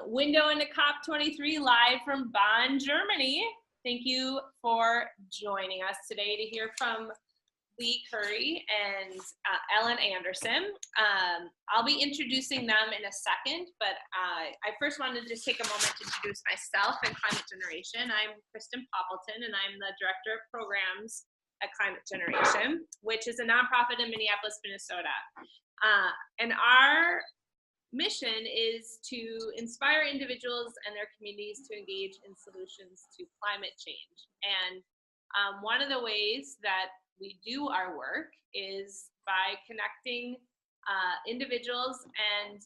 Window into COP23 live from Bonn, Germany. Thank you for joining us today to hear from Leigh Curry and Ellen Anderson. I'll be introducing them in a second, but I first wanted to just take a moment to introduce myself and Climate Generation. I'm Kristen Poppleton, and I'm the Director of Programs at Climate Generation, which is a nonprofit in Minneapolis, Minnesota. And our mission is to inspire individuals and their communities to engage in solutions to climate change. And one of the ways that we do our work is by connecting individuals and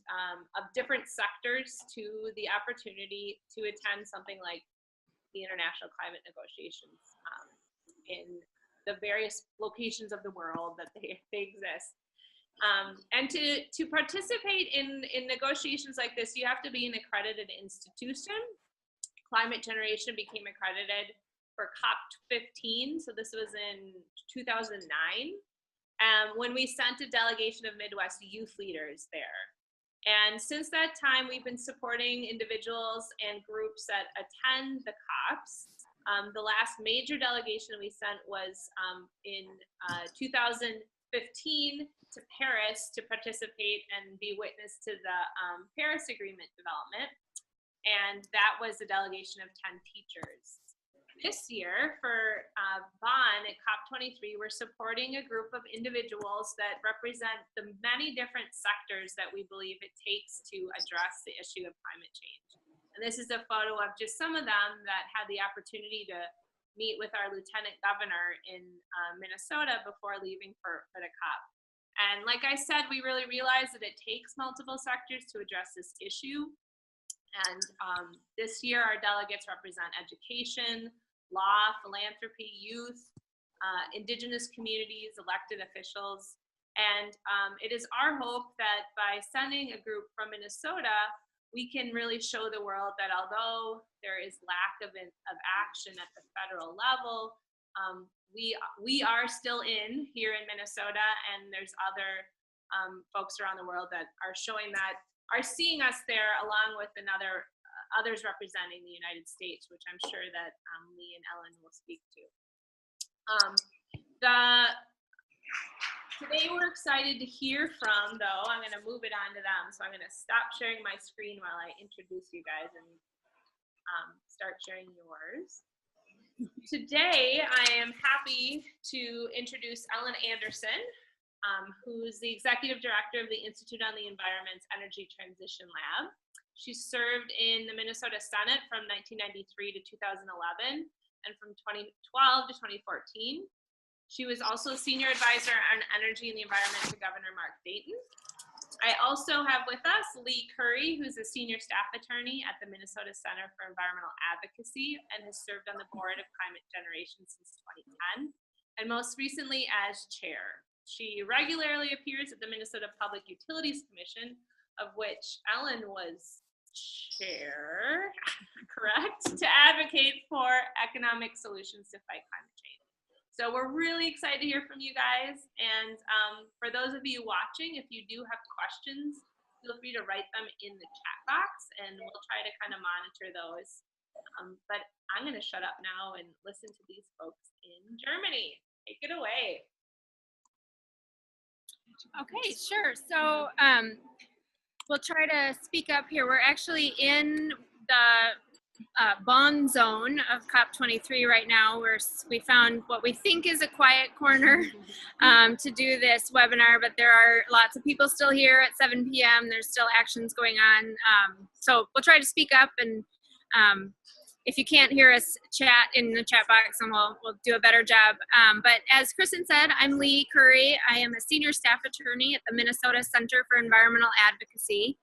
of different sectors to the opportunity to attend something like the international climate negotiations in the various locations of the world that they exist. And to participate in negotiations like this, you have to be an accredited institution. Climate Generation became accredited for COP15, so this was in 2009, when we sent a delegation of Midwest youth leaders there. And since that time, we've been supporting individuals and groups that attend the COPs. The last major delegation we sent was in 2015 to Paris to participate and be witness to the Paris Agreement development. And that was a delegation of 10 teachers. This year for Bonn at COP23, we're supporting a group of individuals that represent the many different sectors that we believe it takes to address the issue of climate change. And this is a photo of just some of them that had the opportunity to meet with our Lieutenant Governor in Minnesota before leaving for the COP. And like I said, we really realize that it takes multiple sectors to address this issue. And this year, our delegates represent education, law, philanthropy, youth, indigenous communities, elected officials. And it is our hope that by sending a group from Minnesota, we can really show the world that although there is lack of action at the federal level, we are still in here in Minnesota, and there's other folks around the world that are showing that, are seeing us there along with others representing the United States, which I'm sure that Leigh and Ellen will speak to. Today we're excited to hear from, though, I'm going to move it on to them. So I'm going to stop sharing my screen while I introduce you guys and start sharing yours. Today I am happy to introduce Ellen Anderson, who's the Executive Director of the Institute on the Environment's Energy Transition Lab. She served in the Minnesota Senate from 1993 to 2011 and from 2012 to 2014. She was also Senior Advisor on Energy and the Environment to Governor Mark Dayton. I also have with us Leigh Curry, who's a Senior Staff Attorney at the Minnesota Center for Environmental Advocacy and has served on the board of Climate Generation since 2010, and most recently as Chair. She regularly appears at the Minnesota Public Utilities Commission, of which Ellen was Chair, correct, to advocate for economic solutions to fight climate change. So we're really excited to hear from you guys. And for those of you watching, if you do have questions, feel free to write them in the chat box and we'll try to kind of monitor those. But I'm going to shut up now and listen to these folks in Germany. Take it away. Okay, sure. So we'll try to speak up here. We're actually in the Bonn zone of COP23 right now. We found what we think is a quiet corner to do this webinar, but there are lots of people still here at 7 p.m. There's still actions going on. So we'll try to speak up, and if you can't hear us, chat in the chat box and we'll do a better job. But as Kristen said, I'm Leigh Curry. I am a Senior Staff Attorney at the Minnesota Center for Environmental Advocacy.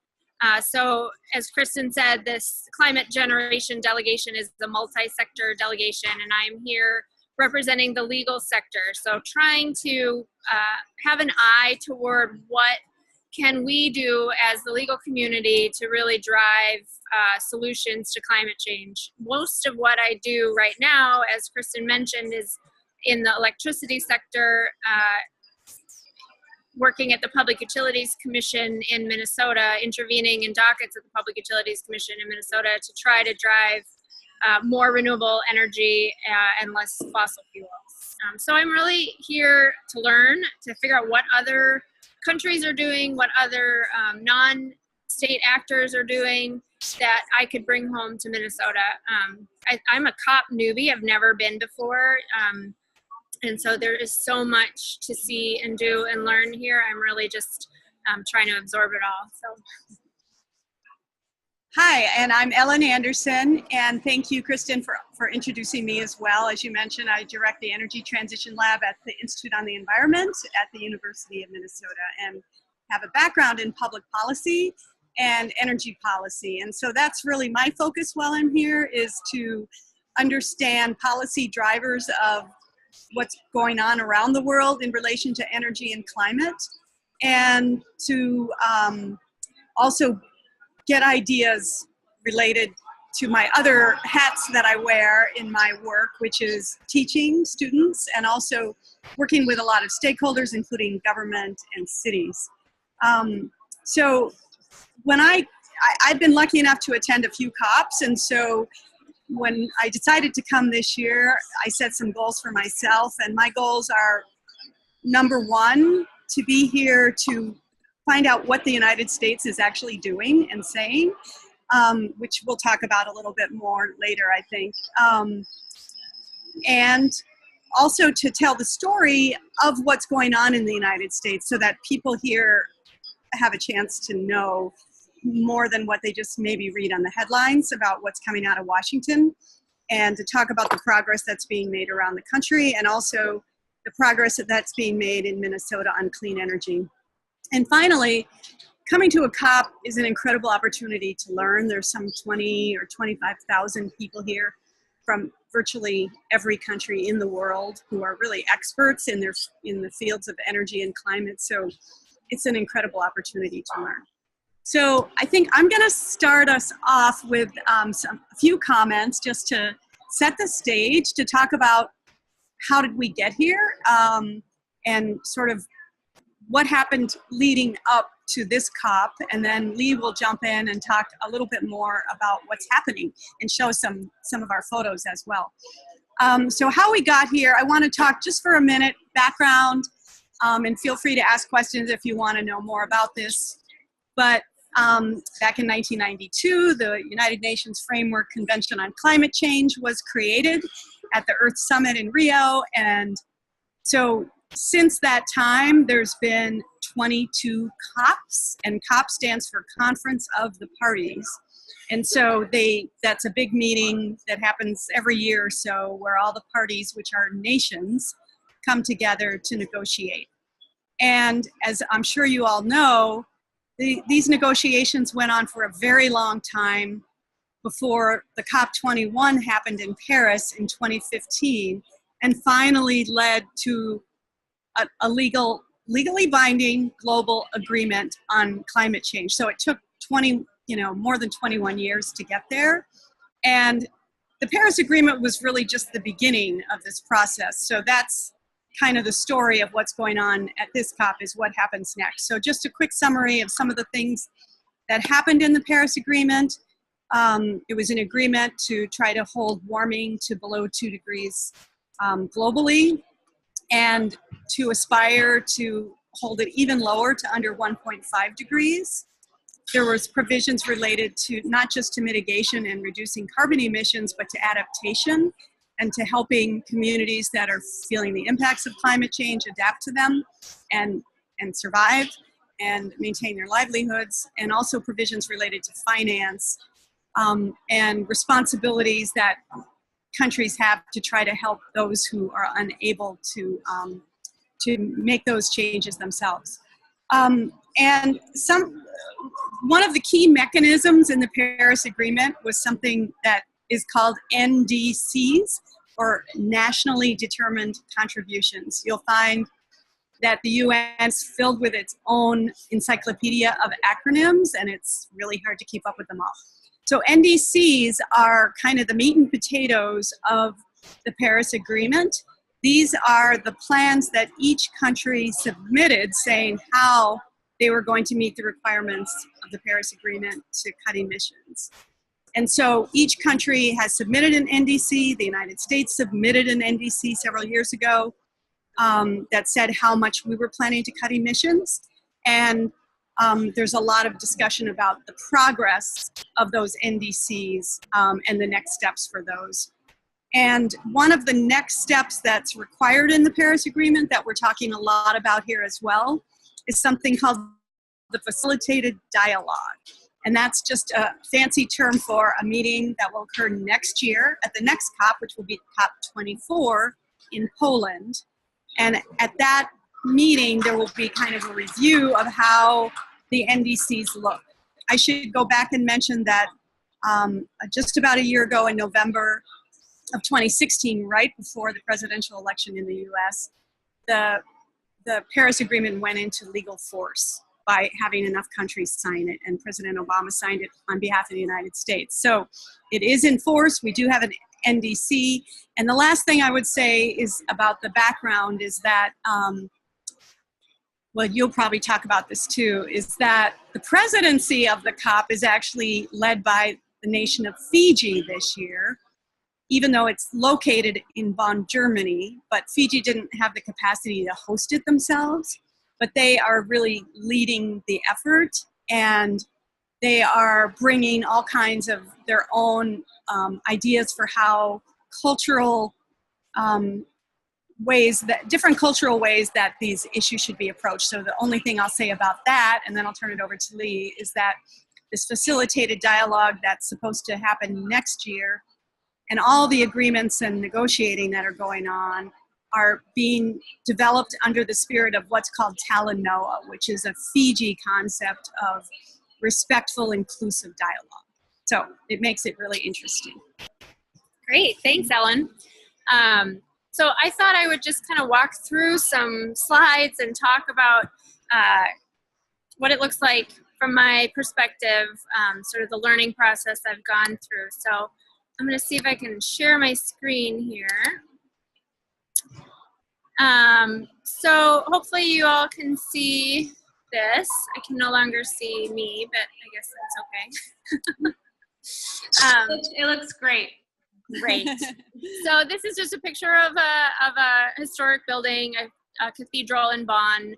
So as Kristen said, this Climate Generation delegation is the multi-sector delegation, and I'm here representing the legal sector. So trying to have an eye toward what can we do as the legal community to really drive solutions to climate change. Most of what I do right now, as Kristen mentioned, is in the electricity sector. working at the Public Utilities Commission in Minnesota, intervening in dockets at the Public Utilities Commission in Minnesota to try to drive more renewable energy and less fossil fuels. So I'm really here to learn, to figure out what other countries are doing, what other non-state actors are doing that I could bring home to Minnesota. I'm a COP newbie. I've never been before. And so there is so much to see and do and learn here. I'm really just trying to absorb it all. So. Hi, and I'm Ellen Anderson, and thank you, Kristen, for introducing me as well. As you mentioned, I direct the Energy Transition Lab at the Institute on the Environment at the University of Minnesota and have a background in public policy and energy policy. And so that's really my focus while I'm here, is to understand policy drivers of what's going on around the world in relation to energy and climate, and to also get ideas related to my other hats that I wear in my work, which is teaching students and also working with a lot of stakeholders, including government and cities. So when I've been lucky enough to attend a few COPs, and so when I decided to come this year, I set some goals for myself, and my goals are, number one, to be here to find out what the United States is actually doing and saying, which we'll talk about a little bit more later, I think. And also to tell the story of what's going on in the United States so that people here have a chance to know more than what they just maybe read on the headlines about what's coming out of Washington, and to talk about the progress that's being made around the country, and also the progress that's being made in Minnesota on clean energy. And finally, coming to a COP is an incredible opportunity to learn. There's some 20 or 25,000 people here from virtually every country in the world who are really experts in the fields of energy and climate. So it's an incredible opportunity to learn. So I think I'm going to start us off with a few comments just to set the stage, to talk about how did we get here, and sort of what happened leading up to this COP, and then Leigh will jump in and talk a little bit more about what's happening and show some of our photos as well. So how we got here, I want to talk just for a minute, background, and feel free to ask questions if you want to know more about this. But back in 1992, the United Nations Framework Convention on Climate Change was created at the Earth Summit in Rio, and so since that time, there's been 22 COPs, and COP stands for Conference of the Parties. And so that's a big meeting that happens every year or so, where all the parties, which are nations, come together to negotiate. And as I'm sure you all know, these negotiations went on for a very long time before the COP21 happened in Paris in 2015, and finally led to a legally binding global agreement on climate change. So it took more than 21 years to get there. And the Paris Agreement was really just the beginning of this process. So that's kind of the story of what's going on at this COP, is what happens next. So just a quick summary of some of the things that happened in the Paris Agreement. It was an agreement to try to hold warming to below 2 degrees globally, and to aspire to hold it even lower to under 1.5 degrees. There was provisions related to not just to mitigation and reducing carbon emissions, but to adaptation and to helping communities that are feeling the impacts of climate change adapt to them and survive and maintain their livelihoods, and also provisions related to finance and responsibilities that countries have to try to help those who are unable to make those changes themselves. And one of the key mechanisms in the Paris Agreement was something that is called NDCs, or Nationally Determined Contributions. You'll find that the UN is filled with its own encyclopedia of acronyms, and it's really hard to keep up with them all. So NDCs are kind of the meat and potatoes of the Paris Agreement, These are the plans that each country submitted saying how they were going to meet the requirements of the Paris Agreement to cut emissions. And so each country has submitted an NDC. The United States submitted an NDC several years ago that said how much we were planning to cut emissions. And there's a lot of discussion about the progress of those NDCs and the next steps for those. And one of the next steps that's required in the Paris Agreement that we're talking a lot about here as well is something called the facilitated dialogue. And that's just a fancy term for a meeting that will occur next year at the next COP, which will be COP24 in Poland. And at that meeting, there will be kind of a review of how the NDCs look. I should go back and mention that just about a year ago in November of 2016, right before the presidential election in the US, the Paris Agreement went into legal force by having enough countries sign it, and President Obama signed it on behalf of the United States. So it is in force. We do have an NDC. And the last thing I would say is about the background is that, well, you'll probably talk about this too, is that the presidency of the COP is actually led by the nation of Fiji this year, even though it's located in Bonn, Germany, but Fiji didn't have the capacity to host it themselves. But they are really leading the effort, and they are bringing all kinds of their own ideas for how cultural ways that, different cultural ways that these issues should be approached. So the only thing I'll say about that, and then I'll turn it over to Leigh, is that this facilitated dialogue that's supposed to happen next year, and all the agreements and negotiating that are going on are being developed under the spirit of what's called Talanoa, which is a Fiji concept of respectful, inclusive dialogue. So it makes it really interesting. Great, thanks, Ellen. So I thought I would just kind of walk through some slides and talk about what it looks like from my perspective, sort of the learning process I've gone through. So I'm going to see if I can share my screen here. So hopefully you all can see this. I can no longer see me, but I guess that's okay. It looks great. Great. So this is just a picture of a historic building, a cathedral in Bonn.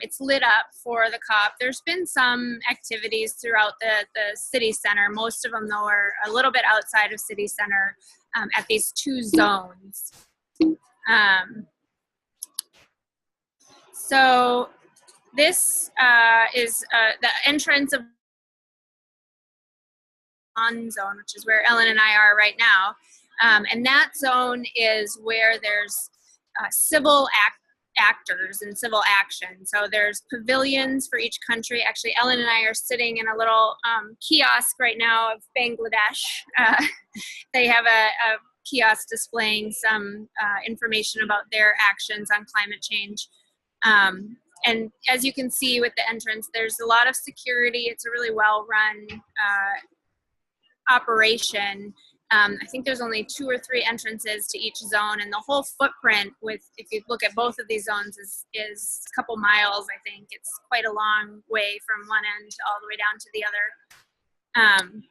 It's lit up for the COP. There's been some activities throughout the city center. Most of them, though, are a little bit outside of city center at these two zones. So this is the entrance of Bonn zone, which is where Ellen and I are right now. And that zone is where there's civil actors and civil action. So there's pavilions for each country. Actually, Ellen and I are sitting in a little kiosk right now of Bangladesh. They have a kiosk displaying some information about their actions on climate change. And as you can see with the entrance, there's a lot of security. It's a really well-run operation. I think there's only 2 or 3 entrances to each zone, and the whole footprint, with, if you look at both of these zones, is a couple miles. I think it's quite a long way from one end all the way down to the other.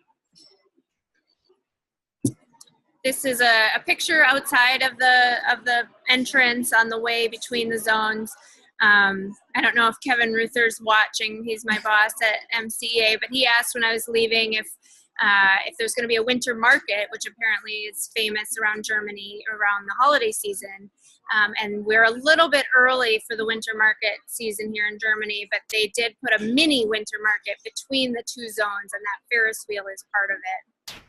This is a picture outside of the entrance on the way between the zones. I don't know if Kevin Ruther's watching. He's my boss at MCEA, but he asked when I was leaving if there's going to be a winter market, which apparently is famous around Germany around the holiday season. And we're a little bit early for the winter market season here in Germany, but they did put a mini winter market between the two zones, and that Ferris wheel is part of it.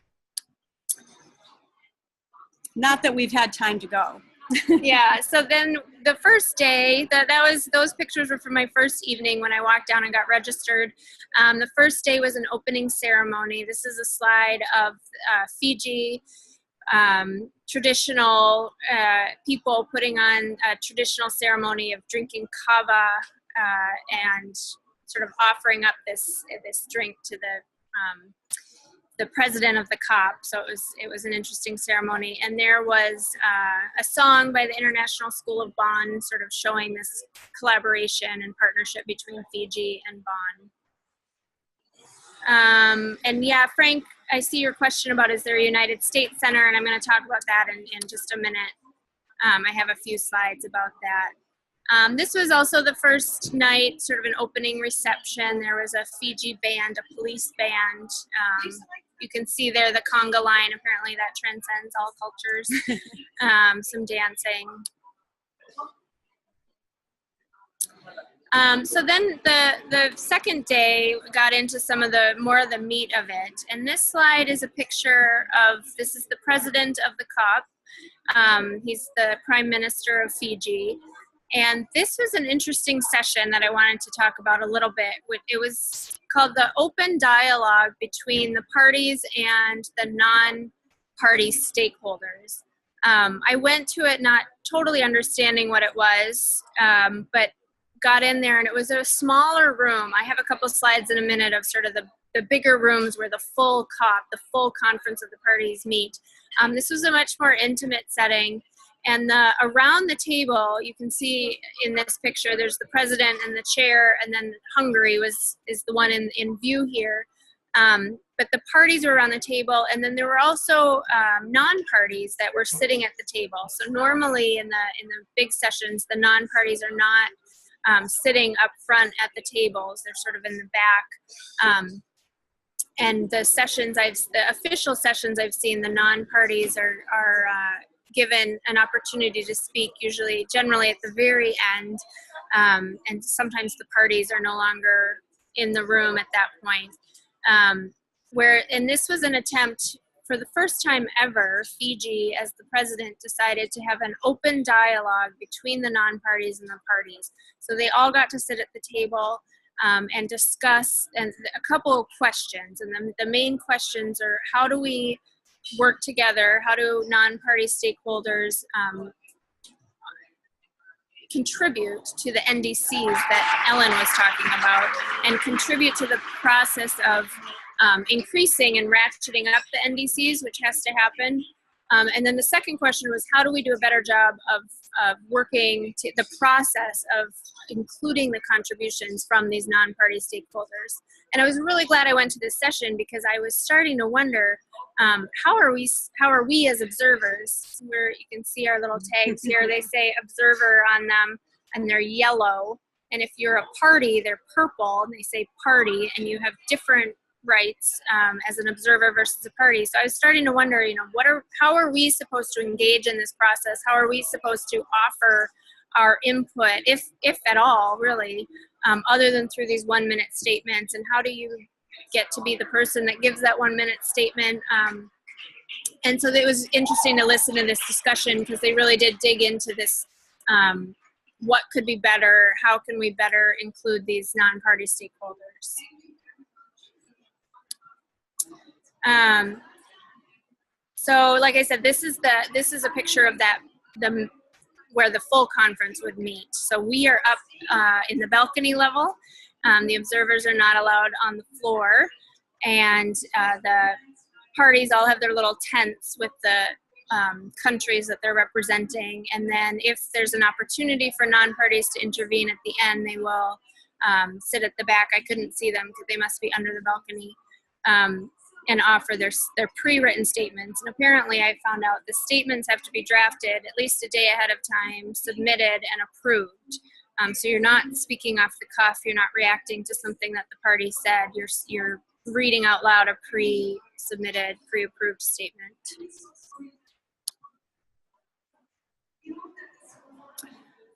Not that we've had time to go. Yeah, so then the first day, those pictures were from my first evening when I walked down and got registered. The first day was an opening ceremony. This is a slide of Fiji traditional people putting on a traditional ceremony of drinking kava and sort of offering up this drink to the president of the COP. So it was an interesting ceremony. And there was a song by the International School of Bonn, sort of showing this collaboration and partnership between Fiji and Bonn. And yeah, Frank, I see your question about is there a United States Center, and I'm going to talk about that in just a minute. I have a few slides about that. This was also the first night, sort of an opening reception. There was a Fiji band, a police band. You can see there the conga line. Apparently that transcends all cultures. Some dancing. So then the second day got into some of the more of the meat of it. And this slide is a picture of, this is the president of the COP. He's the Prime Minister of Fiji. And this was an interesting session that I wanted to talk about a little bit. It was called the Open Dialogue between the parties and the non-party stakeholders. I went to it not totally understanding what it was, but got in there, and it was a smaller room. I have a couple slides in a minute of sort of the bigger rooms where the full COP, the full conference of the parties meet. This was a much more intimate setting. And around the table, you can see in this picture, there's the president and the chair, and then Hungary is the one in view here. But the parties were around the table, and then there were also non-parties that were sitting at the table. So normally in the big sessions, the non-parties are not sitting up front at the tables; they're sort of in the back. And the sessions the official sessions I've seen, the non-parties are given an opportunity to speak, generally at the very end, and sometimes the parties are no longer in the room at that point. And this was an attempt, for the first time ever, Fiji, as the president, decided to have an open dialogue between the non-parties and the parties. So they all got to sit at the table and discuss and a couple of questions. And the main questions are, how do we work together? How do non-party stakeholders contribute to the NDCs that Ellen was talking about, and contribute to the process of increasing and ratcheting up the NDCs, which has to happen? And then the second question was, how do we do a better job of working to the process of including the contributions from these non-party stakeholders? And I was really glad I went to this session, because I was starting to wonder, how are we as observers? Where you can see our little tags here, they say observer on them, and they're yellow. And if you're a party, they're purple, and they say party, and you have different rights as an observer versus a party. So I was starting to wonder, how are we supposed to engage in this process? How are we supposed to offer our input, if at all, really, other than through these 1-minute statements? And how do you get to be the person that gives that 1-minute statement? And so it was interesting to listen to this discussion, because they really did dig into this, what could be better, how can we better include these non-party stakeholders? So like I said, this is a picture of where the full conference would meet. So we are up in the balcony level. The observers are not allowed on the floor, and the parties all have their little tents with the countries that they're representing. And then if there's an opportunity for non-parties to intervene at the end, they will sit at the back. I couldn't see them because they must be under the balcony. And offer their pre-written statements. And apparently I found out the statements have to be drafted at least a day ahead of time, submitted, and approved. So you're not speaking off the cuff, you're not reacting to something that the party said, you're reading out loud a pre-submitted, pre-approved statement.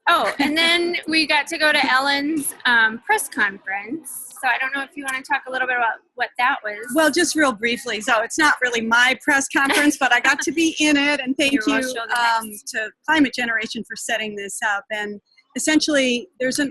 Oh, and then we got to go to Ellen's press conference. So I don't know if you want to talk a little bit about what that was. Well, just real briefly. So it's not really my press conference, but I got to be in it. And thank you to Climate Generation for setting this up. And essentially, there's a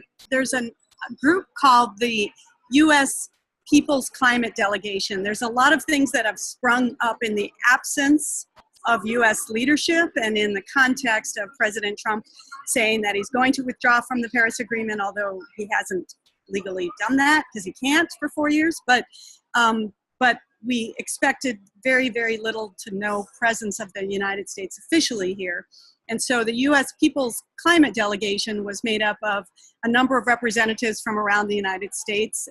group called the US Peoples Climate Delegation. There's a lot of things that have sprung up in the absence of U.S. leadership and in the context of President Trump saying that he's going to withdraw from the Paris Agreement, although he hasn't legally done that because he can't for 4 years. But we expected very, very little to no presence of the United States officially here. And so the US Peoples Climate Delegation was made up of a number of representatives from around the United States,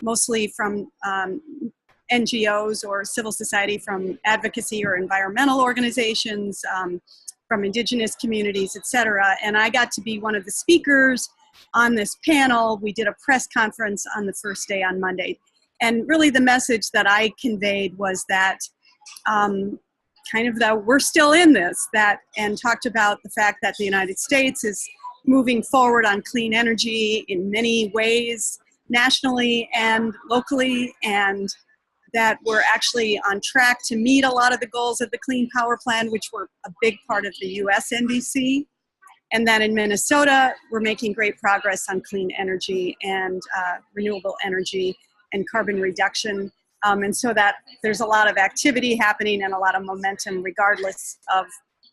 mostly from NGOs or civil society, from advocacy or environmental organizations, from indigenous communities, etc. And I got to be one of the speakers on this panel. We did a press conference on the first day on Monday. And really the message that I conveyed was that kind of that we're still in this, and talked about the fact that the United States is moving forward on clean energy in many ways, nationally and locally, and that we're actually on track to meet a lot of the goals of the Clean Power Plan, which were a big part of the US NDC. And that in Minnesota, we're making great progress on clean energy and renewable energy and carbon reduction. And so that there's a lot of activity happening and a lot of momentum regardless of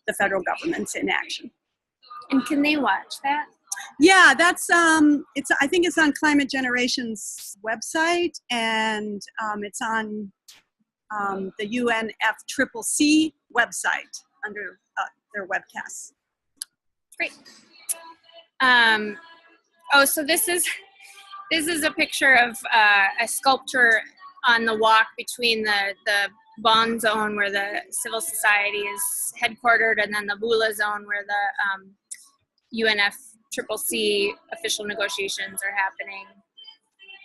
the federal government's inaction. And can they watch that? Yeah, that's I think it's on Climate Generation's website, and it's on the UNFCCC website under their webcasts. Great. Oh, so this is a picture of a sculpture on the walk between the Bond zone where the civil society is headquartered, and then the Bula zone where the UNFCCC official negotiations are happening.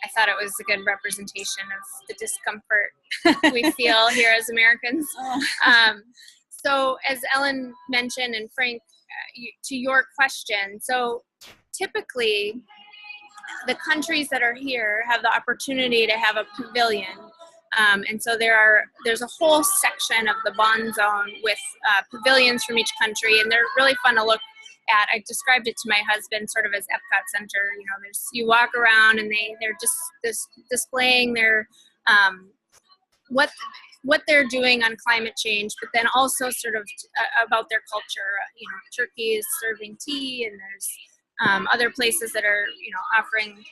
I thought it was a good representation of the discomfort we feel here as Americans. So as Ellen mentioned, and Frank, to your question, so typically the countries that are here have the opportunity to have a pavilion. And so there's a whole section of the Bond zone with pavilions from each country, and they're really fun to look at. I described it to my husband sort of as Epcot Center. You know, you walk around and they're just displaying their what they're doing on climate change, but then also sort of about their culture. You know, Turkey is serving tea, and there's other places that are, you know, offering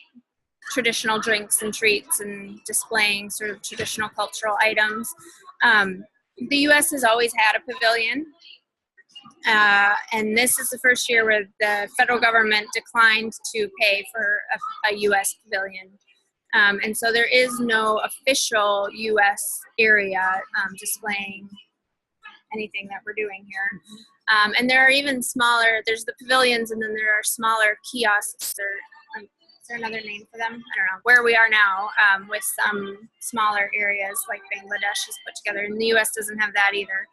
traditional drinks and treats and displaying sort of traditional cultural items. The U.S. has always had a pavilion, and this is the first year where the federal government declined to pay for a U.S. pavilion. And so there is no official U.S. area displaying anything that we're doing here. And there are even smaller, there's the pavilions, and then there are smaller kiosks, or is there another name for them? I don't know, where we are now, with some smaller areas like Bangladesh has put together, and the U.S. doesn't have that either.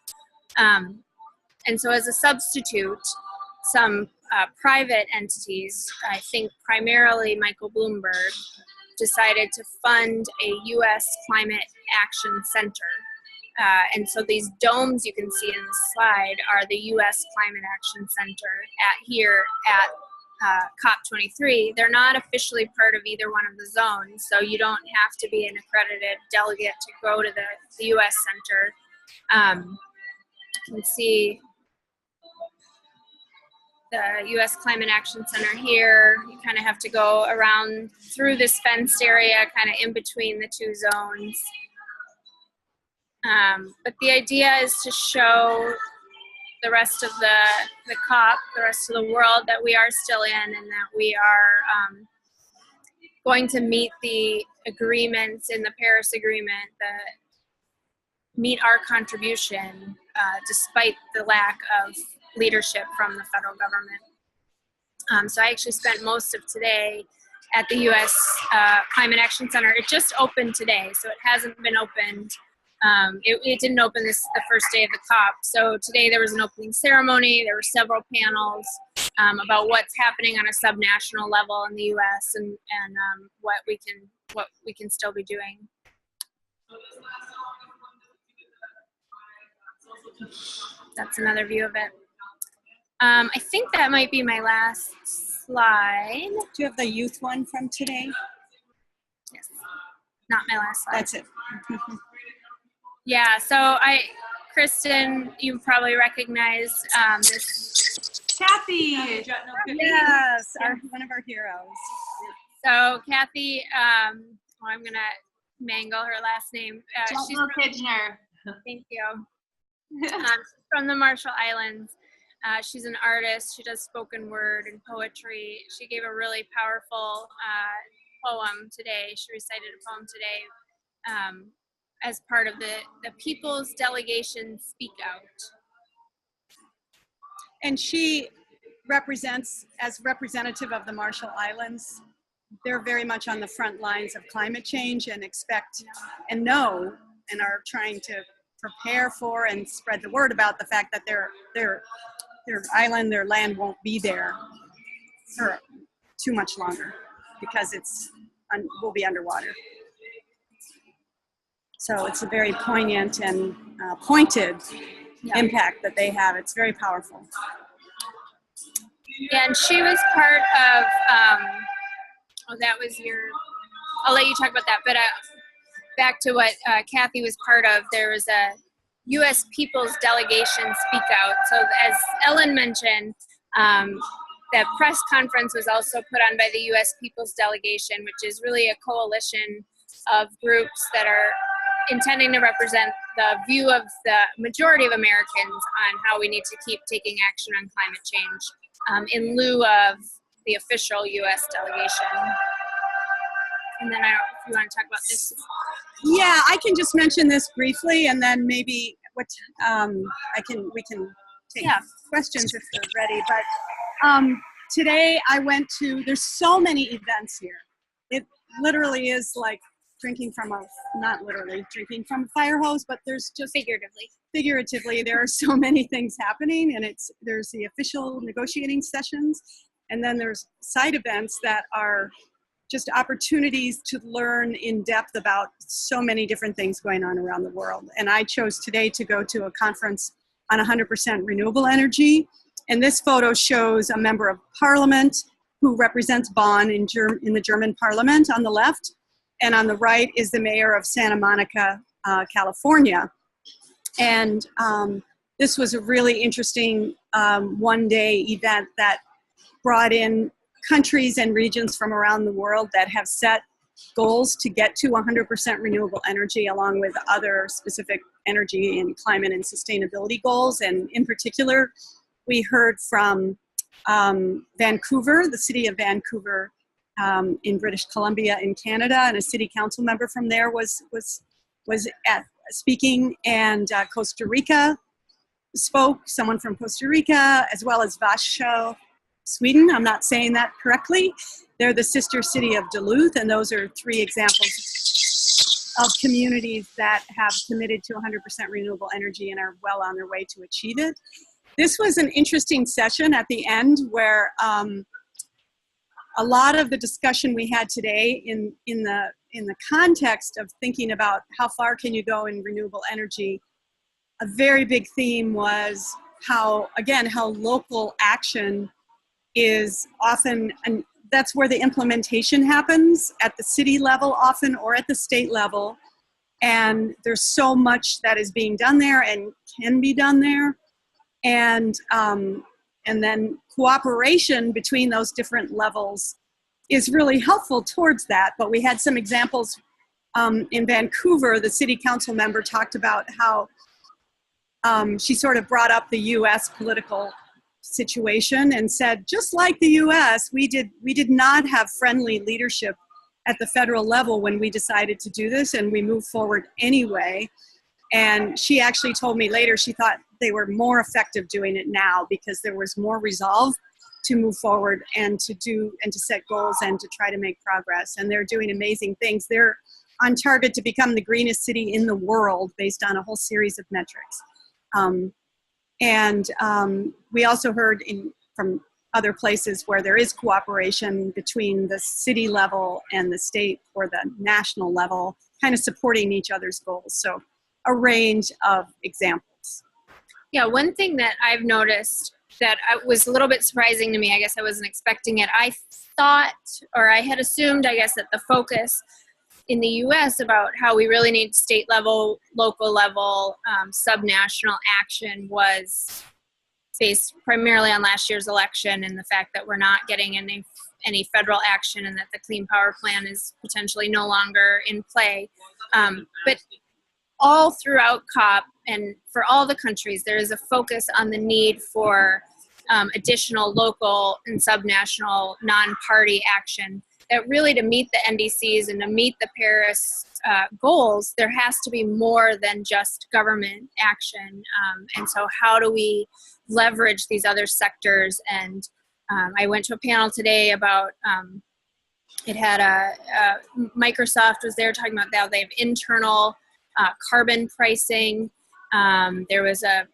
And so as a substitute, some private entities, I think primarily Michael Bloomberg, decided to fund a U.S. Climate Action Center. And so these domes you can see in the slide are the U.S. Climate Action Center here at COP23. They're not officially part of either one of the zones, so you don't have to be an accredited delegate to go to the U.S. Center. You can see the U.S. Climate Action Center here. You kind of have to go around through this fenced area, kind of in between the two zones. But the idea is to show the rest of the COP, the rest of the world, that we are still in, and that we are going to meet the agreements in the Paris Agreement, that meet our contribution despite the lack of leadership from the federal government. So I actually spent most of today at the U.S. Climate Action Center. It just opened today, so it hasn't been opened. It didn't open the first day of the COP. So today there was an opening ceremony. There were several panels about what's happening on a subnational level in the U.S. and what we can still be doing. That's another view of it. I think that might be my last slide. Do you have the youth one from today? Yes, not my last slide. That's it. Yeah, so Kristen, you probably recognize this. Kathy. Yes, one of our heroes. So Kathy, I'm gonna mangle her last name. She's Kitchener. Thank you. She's from the Marshall Islands. She's an artist. She does spoken word and poetry. She gave a really powerful poem today. She recited a poem today as part of the Peoples Delegation Speak Out. And she represents, as representative of the Marshall Islands, they're very much on the front lines of climate change and expect and know and are trying to prepare for and spread the word about the fact that their island, their land won't be there for too much longer because will be underwater. So it's a very poignant and pointed impact that they have. It's very powerful. Yeah, and she was part of, I'll let you talk about that, but back to what Kathy was part of, there was a US Peoples Delegation Speak Out. So as Ellen mentioned, that press conference was also put on by the US Peoples Delegation, which is really a coalition of groups that are intending to represent the view of the majority of Americans on how we need to keep taking action on climate change in lieu of the official US delegation. And then I don't know if you want to talk about this. Yeah, I can just mention this briefly, and then maybe we can take questions if they're ready. But today I went to. There's so many events here. It literally is like not literally drinking from a fire hose, but there's just figuratively there are so many things happening, and there's the official negotiating sessions, and then there's side events that are just opportunities to learn in depth about so many different things going on around the world. And I chose today to go to a conference on 100% renewable energy. And this photo shows a member of parliament who represents Bonn in the German parliament on the left. And on the right is the mayor of Santa Monica, California. And this was a really interesting one-day event that brought in countries and regions from around the world that have set goals to get to 100% renewable energy, along with other specific energy and climate and sustainability goals. And in particular, we heard from Vancouver, the city of Vancouver in British Columbia in Canada, and a city council member from there was speaking, and Costa Rica spoke, someone from Costa Rica, as well as Vaxå, Sweden. I'm not saying that correctly. They're the sister city of Duluth, and those are 3 examples of communities that have committed to 100% renewable energy and are well on their way to achieve it. This was an interesting session at the end where a lot of the discussion we had today in the context of thinking about how far can you go in renewable energy, a very big theme was how local action is often, and that's where the implementation happens at the city level often, or at the state level. And there's so much that is being done there and can be done there. And then cooperation between those different levels is really helpful towards that. But we had some examples in Vancouver. The city council member talked about how she sort of brought up the US political situation and said, just like the US, we did not have friendly leadership at the federal level when we decided to do this, and we moved forward anyway. And she actually told me later she thought they were more effective doing it now because there was more resolve to move forward and to set goals and to try to make progress. And they're doing amazing things. They're on target to become the greenest city in the world based on a whole series of metrics. We also heard from other places where there is cooperation between the city level and the state or the national level, kind of supporting each other's goals. So a range of examples. Yeah, one thing that I've noticed that was a little bit surprising to me, I guess I wasn't expecting it. I thought, or I had assumed, I guess, that the focus in the US about how we really need state level, local level, subnational action was based primarily on last year's election and the fact that we're not getting any federal action and that the Clean Power Plan is potentially no longer in play. But all throughout COP and for all the countries, there is a focus on the need for additional local and subnational non-party action that really, to meet the NDCs and to meet the Paris goals, there has to be more than just government action. And so how do we leverage these other sectors? And I went to a panel today about, it had Microsoft was there talking about how they have internal carbon pricing. There was an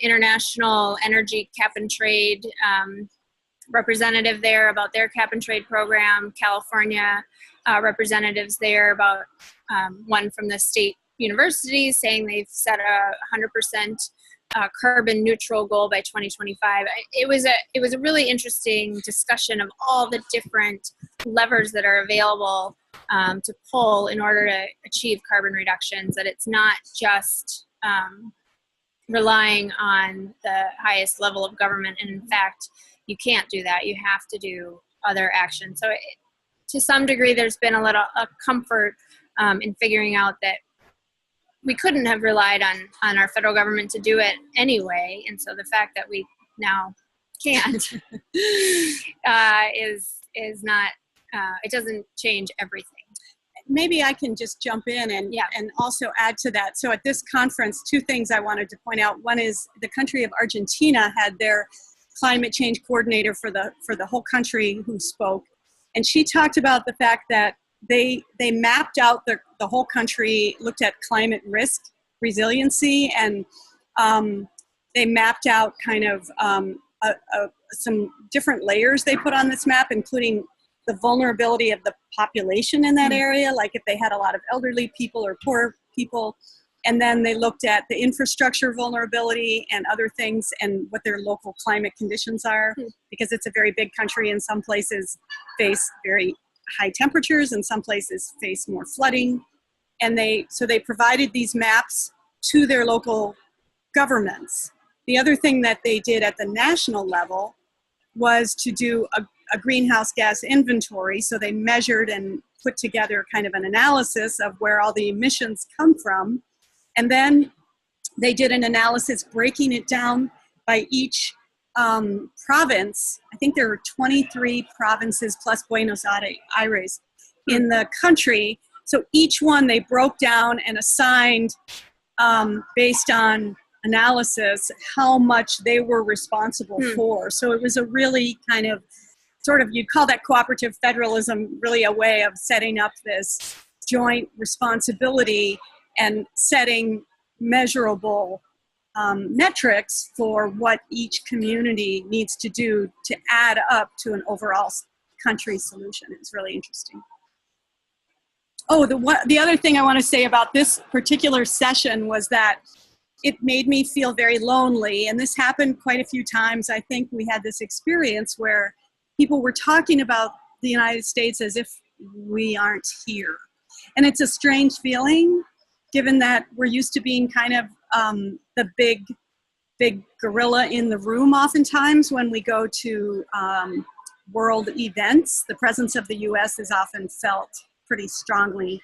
international energy cap and trade representative there about their cap and trade program. California representatives there about one from the state universities saying they've set a 100% carbon neutral goal by 2025. It was a really interesting discussion of all the different levers that are available to pull in order to achieve carbon reductions, that it's not just relying on the highest level of government. And in fact, you can't do that. You have to do other action. So to some degree, there's been a comfort in figuring out that we couldn't have relied on our federal government to do it anyway. And so the fact that we now can't is not, it doesn't change everything. Maybe I can just jump in and also add to that. So at this conference, two things I wanted to point out. One is the country of Argentina had their climate change coordinator for the whole country who spoke. And she talked about the fact that they mapped out the whole country, looked at climate risk, resiliency, and they mapped out kind of some different layers they put on this map, including the vulnerability of the population in that area, like if they had a lot of elderly people or poor people. And then they looked at the infrastructure vulnerability and other things and what their local climate conditions are, because it's a very big country and some places face very high temperatures and some places face more flooding. And so they provided these maps to their local governments. The other thing that they did at the national level was to do a greenhouse gas inventory. So they measured and put together kind of an analysis of where all the emissions come from. And then they did an analysis breaking it down by each province. I think there were 23 provinces plus Buenos Aires in the country. So each one they broke down and assigned based on analysis how much they were responsible for. So it was a really kind of sort of, you'd call that cooperative federalism, really a way of setting up this joint responsibility and setting measurable metrics for what each community needs to do to add up to an overall country solution. It's really interesting. Oh, the other thing I want to say about this particular session was that it made me feel very lonely, and this happened quite a few times. I think we had this experience where people were talking about the United States as if we aren't here. And it's a strange feeling, given that we're used to being kind of the big gorilla in the room oftentimes when we go to world events. The presence of the US is often felt pretty strongly,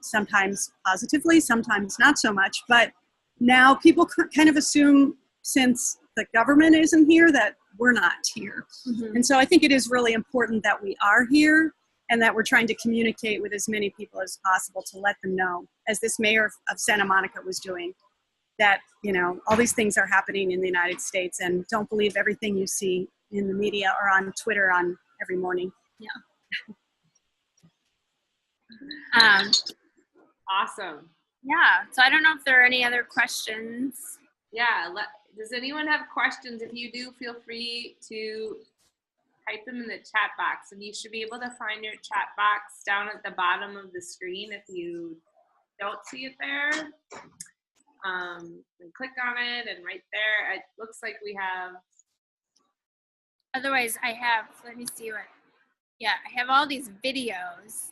sometimes positively, sometimes not so much. But now people kind of assume, since the government isn't here, that we're not here. And so I think it is really important that we are here and that we're trying to communicate with as many people as possible to let them know, as this mayor of Santa Monica was doing, that, you know, all these things are happening in the United States, and don't believe everything you see in the media or on Twitter on every morning. Awesome. Yeah, so I don't know if there are any other questions. Yeah, does anyone have questions? If you do, feel free to type them in the chat box, and you should be able to find your chat box down at the bottom of the screen if you don't see it there. And click on it, and right there, it looks like we have. Otherwise, I have, let me see what, I have all these videos.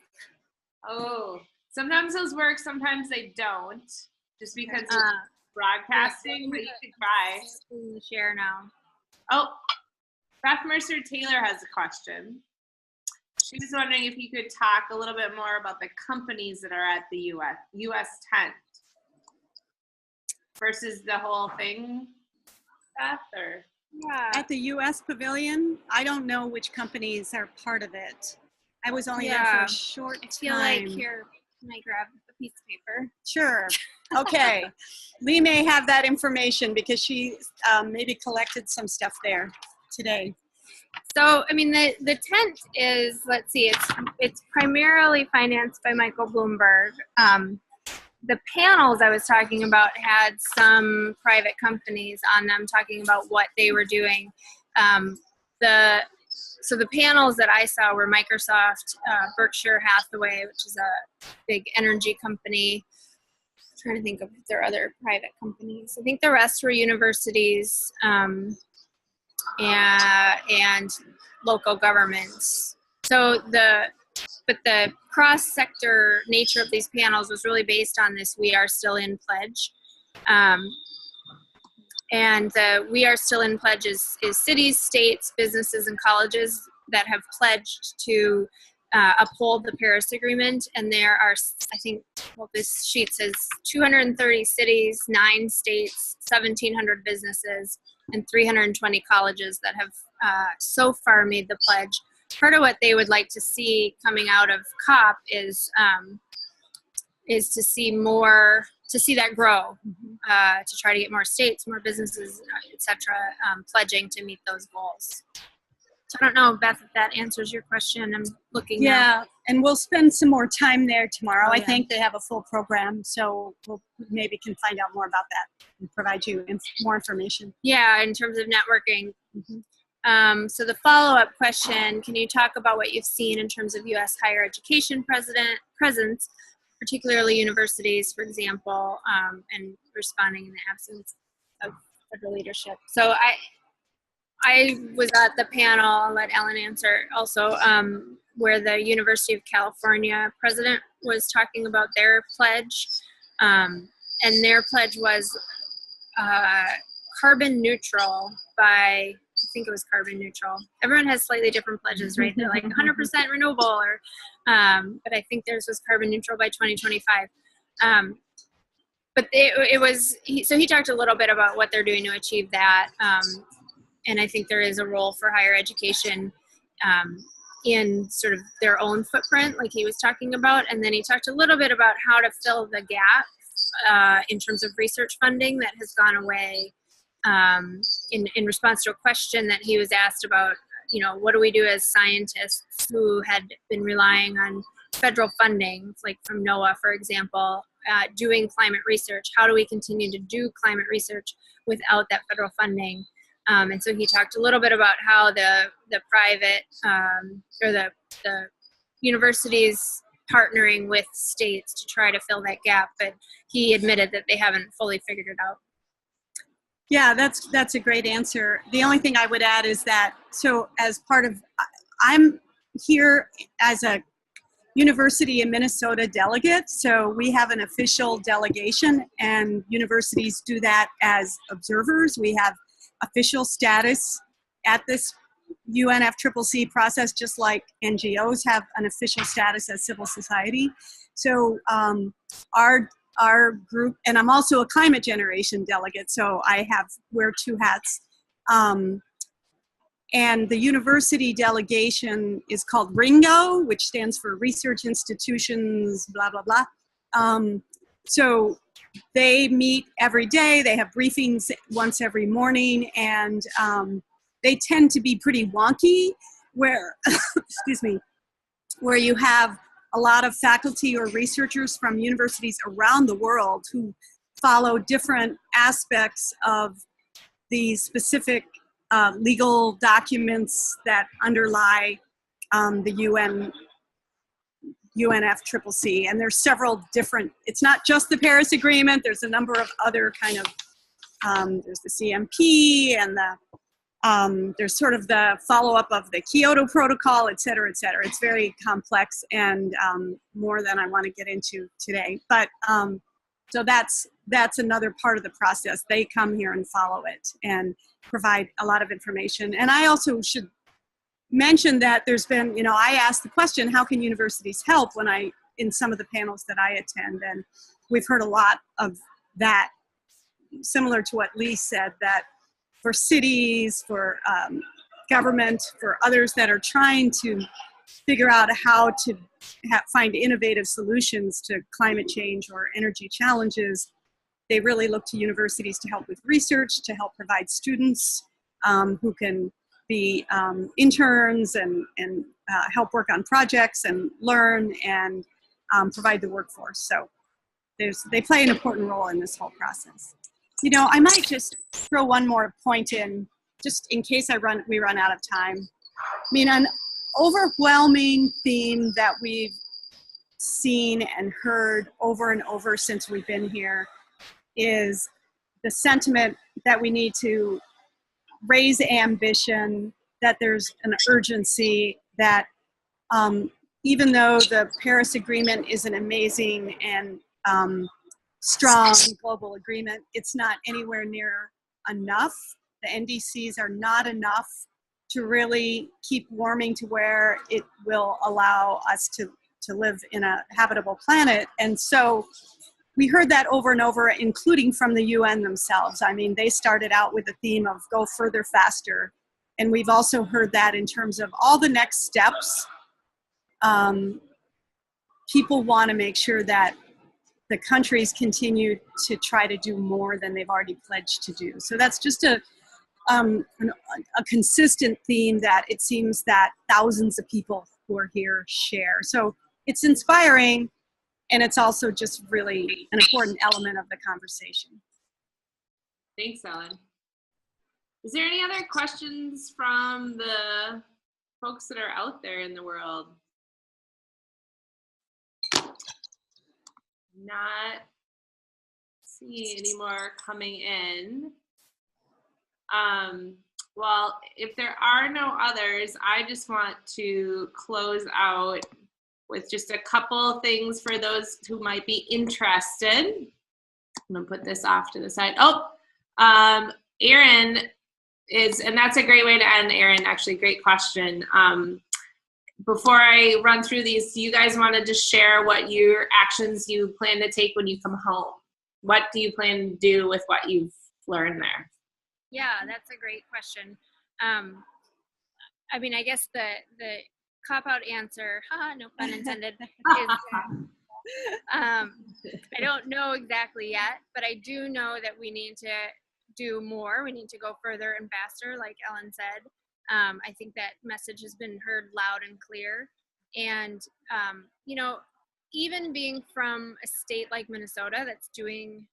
Oh, sometimes those work, sometimes they don't, just because it's broadcasting, but you can try. Share now. Oh, Beth Mercer Taylor has a question. I was wondering if you could talk a little bit more about the companies that are at the US tent versus the whole thing, Beth, or? Yeah. At the US Pavilion, I don't know which companies are part of it. I was only there for Yeah. a short I feel time. like here, can I grab a piece of paper? Sure. Okay. Leigh may have that information because she maybe collected some stuff there today. So, I mean, the tent is, let's see, it's primarily financed by Michael Bloomberg. The panels I was talking about had some private companies on them talking about what they were doing. So the panels that I saw were Microsoft, Berkshire Hathaway, which is a big energy company. I'm trying to think of if there are other private companies. I think the rest were universities and local governments. So but the cross-sector nature of these panels was really based on this We Are Still In pledge. And the We Are Still In pledge is cities, states, businesses, and colleges that have pledged to uphold the Paris Agreement. And there are, I think, well, this sheet says 230 cities, 9 states, 1,700 businesses, and 320 colleges that have so far made the pledge. Part of what they would like to see coming out of COP is to see more, to see that grow, to try to get more states, more businesses, etc., pledging to meet those goals. So I don't know, Beth, if that answers your question. I'm looking now. Yeah, and we'll spend some more time there tomorrow. Oh, I yeah. think they have a full program, so we'll maybe can find out more about that and provide you more information. Yeah, in terms of networking. So the follow-up question, can you talk about what you've seen in terms of U.S. higher education presence, particularly universities, for example, and responding in the absence of federal leadership? So I was at the panel, I'll let Ellen answer also, where the University of California president was talking about their pledge. And their pledge was carbon neutral by, I think it was carbon neutral. Everyone has slightly different pledges, right? They're like 100% renewable, or, but I think theirs was carbon neutral by 2025. But it was, so he talked a little bit about what they're doing to achieve that. And I think there is a role for higher education in sort of their own footprint, like he was talking about. And then he talked a little bit about how to fill the gap in terms of research funding that has gone away, in response to a question that he was asked about, you know, what do we do as scientists who had been relying on federal funding, like from NOAA, for example, doing climate research? How do we continue to do climate research without that federal funding? And so he talked a little bit about how the private or the universities partnering with states to try to fill that gap, but he admitted that they haven't fully figured it out. Yeah, that's a great answer. The only thing I would add is that, so as part of, I'm here as a University of Minnesota delegate, so we have an official delegation, and universities do that as observers. We have official status at this UNFCCC process, just like NGOs have an official status as civil society. So our group, and I'm also a climate generation delegate, so I wear 2 hats. And the university delegation is called RINGO, which stands for Research Institutions, blah, blah, blah. So they meet every day. They have briefings once every morning, and they tend to be pretty wonky, where, excuse me, where you have a lot of faculty or researchers from universities around the world who follow different aspects of the specific legal documents that underlie the UNFCCC. And there's several different, it's not just the Paris Agreement, there's a number of other kind of, there's the CMP and there's sort of the follow-up of the Kyoto Protocol, et cetera, et cetera. It's very complex and more than I want to get into today. But so that's another part of the process. They come here and follow it and provide a lot of information. And I also should mentioned that there's been, I asked the question, how can universities help in some of the panels that I attend, and we've heard a lot of that, similar to what Leigh said, that for cities, for government, for others that are trying to figure out how to find innovative solutions to climate change or energy challenges, they really look to universities to help with research, to help provide students who can be interns and help work on projects and learn and provide the workforce. So they play an important role in this whole process. I might just throw one more point in, just in case we run out of time. I mean, an overwhelming theme that we've seen and heard over and over since we've been here is the sentiment that we need to raise ambition, that there's an urgency, that even though the Paris Agreement is an amazing and strong global agreement, it's not anywhere near enough. The NDCs are not enough to really keep warming to where it will allow us to live in a habitable planet. And so we heard that over and over, including from the UN themselves. I mean, they started out with the theme of go further, faster. And we've also heard that in terms of all the next steps. People want to make sure that the countries continue to try to do more than they've already pledged to do. So that's just a consistent theme that it seems that thousands of people who are here share. So it's inspiring, and it's also just really an important element of the conversation. Thanks, Ellen. Is there any other questions from the folks that are out there in the world? Not seeing any more coming in. Well, if there are no others, I just want to close out with just a couple things for those who might be interested. I'm gonna put this off to the side. Erin is, and that's a great way to end, Erin, actually, great question. Before I run through these, do you guys want to just share what your actions you plan to take when you come home? What do you plan to do with what you've learned there? Yeah, that's a great question. I mean, I guess the cop-out answer, no pun intended, is I don't know exactly yet, but I do know that we need to do more. We need to go further and faster, like Ellen said. I think that message has been heard loud and clear. And, even being from a state like Minnesota that's doing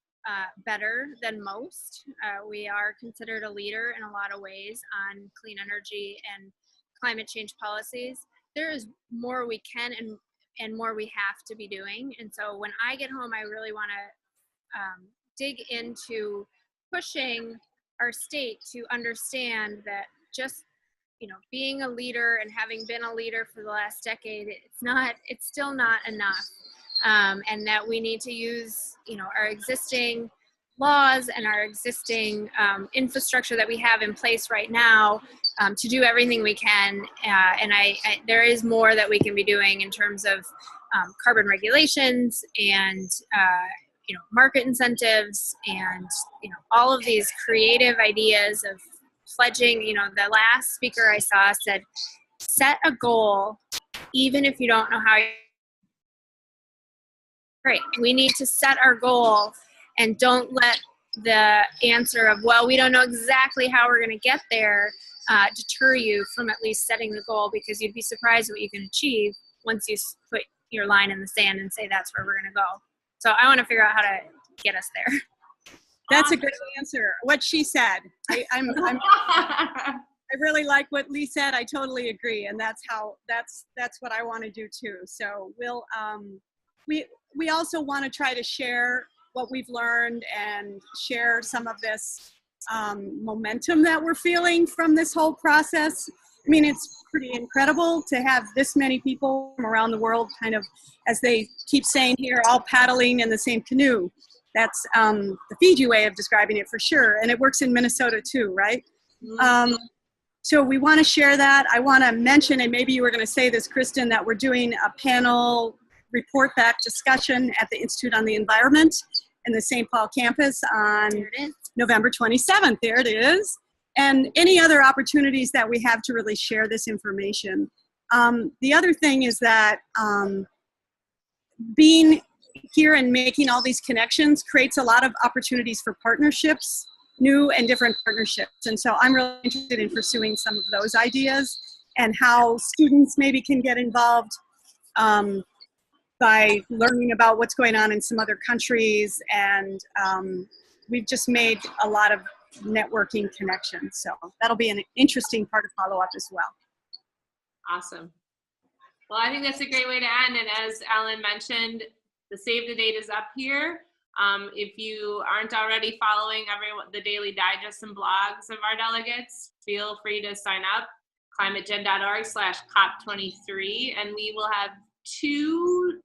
better than most, we are considered a leader in a lot of ways on clean energy and climate change policies. There is more we can and more we have to be doing. And so when I get home, I really want to dig into pushing our state to understand that just being a leader and having been a leader for the last decade, it's still not enough. And that we need to use, our existing laws and our existing infrastructure that we have in place right now to do everything we can. And there is more that we can be doing in terms of carbon regulations and, market incentives and, all of these creative ideas of pledging. The last speaker I saw said, set a goal, even if you don't know how. Great. We need to set our goal and don't let the answer of, well, we don't know exactly how we're going to get there deter you from at least setting the goal, because you'd be surprised what you can achieve once you put your line in the sand and say that's where we're going to go. So I want to figure out how to get us there. That's a great answer. What she said. I really like what Leigh said. I totally agree, and that's what I want to do too. So we'll we also want to try to share what we've learned and share some of this momentum that we're feeling from this whole process. I mean, it's pretty incredible to have this many people from around the world, kind of, as they keep saying here, all paddling in the same canoe. That's the Fiji way of describing it for sure. And it works in Minnesota too, right? So we want to share that. I want to mention, and maybe you were going to say this, Kristen, that we're doing a panel report back discussion at the Institute on the Environment in the St. Paul campus on November 27th. There it is. And any other opportunities that we have to really share this information. The other thing is that being here and making all these connections creates a lot of opportunities for partnerships, new and different partnerships. And so I'm really interested in pursuing some of those ideas and how students maybe can get involved by learning about what's going on in some other countries. And we've just made a lot of networking connections. So that'll be an interesting part to follow up as well. Awesome. Well, I think that's a great way to end. And as Ellen mentioned, the save the date is up here. If you aren't already following the daily digest and blogs of our delegates, feel free to sign up, climategen.org/COP23. And we will have 2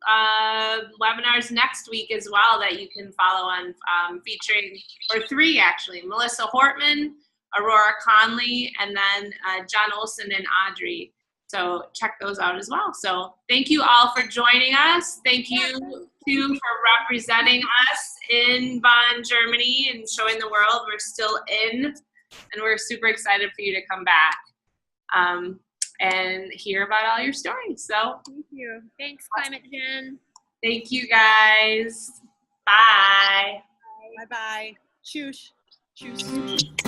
webinars next week as well that you can follow on, featuring, or 3 actually, Melissa Hortman, Aurora Conley, and then John Olson and Audrey. So check those out as well. So thank you all for joining us. Thank you too for representing us in Bonn, Germany, and showing the world we're still in, and we're super excited for you to come back and hear about all your stories. So Thank you. Thanks, Climate Gen. thank you guys. Bye. Bye-bye. Tschüss. Tschüss.